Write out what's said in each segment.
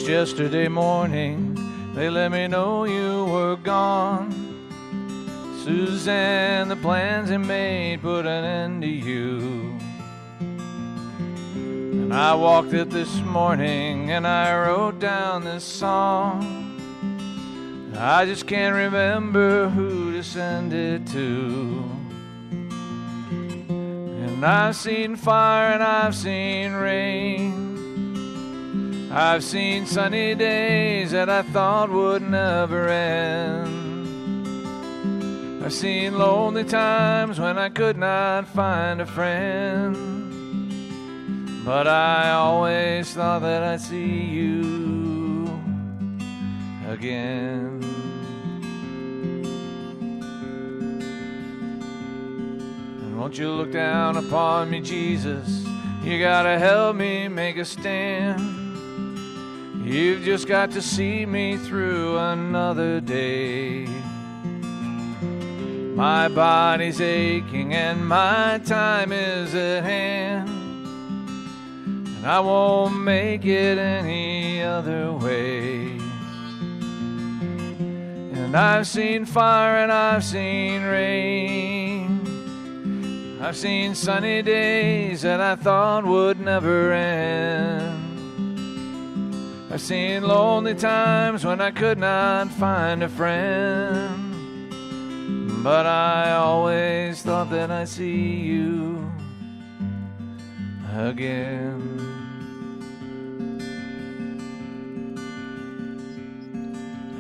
Just yesterday morning, they let me know you were gone. Suzanne, the plans they made put an end to you. And I walked it this morning and I wrote down this song. I just can't remember who to send it to. And I've seen fire and I've seen rain. I've seen sunny days that I thought would never end. I've seen lonely times when I could not find a friend. But I always thought that I'd see you again. And won't you look down upon me, Jesus? You gotta help me make a stand. You've just got to see me through another day. My body's aching and my time is at hand, and I won't make it any other way. And I've seen fire and I've seen rain. I've seen sunny days that I thought would never end. I've seen lonely times when I could not find a friend. But I always thought that I'd see you again.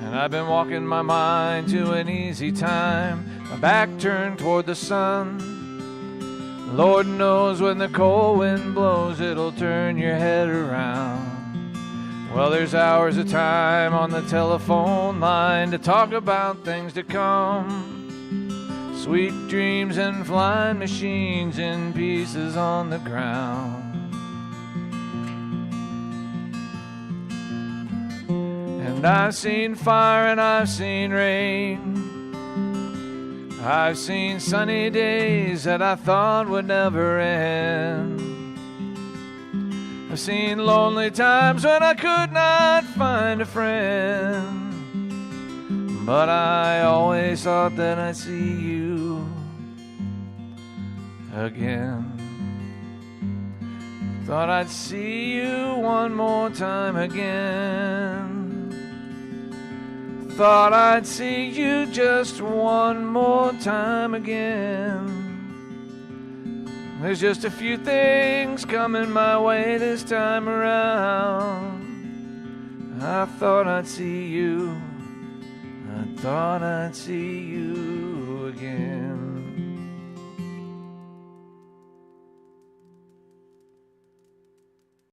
And I've been walking my mind to an easy time, my back turned toward the sun. Lord knows when the cold wind blows, it'll turn your head around. Well, there's hours of time on the telephone line to talk about things to come. Sweet dreams and flying machines in pieces on the ground. And I've seen fire and I've seen rain. I've seen sunny days that I thought would never end. I've seen lonely times when I could not find a friend. But I always thought that I'd see you again. Thought I'd see you one more time again. Thought I'd see you just one more time again. There's just a few things coming my way this time around. I thought I'd see you. I thought I'd see you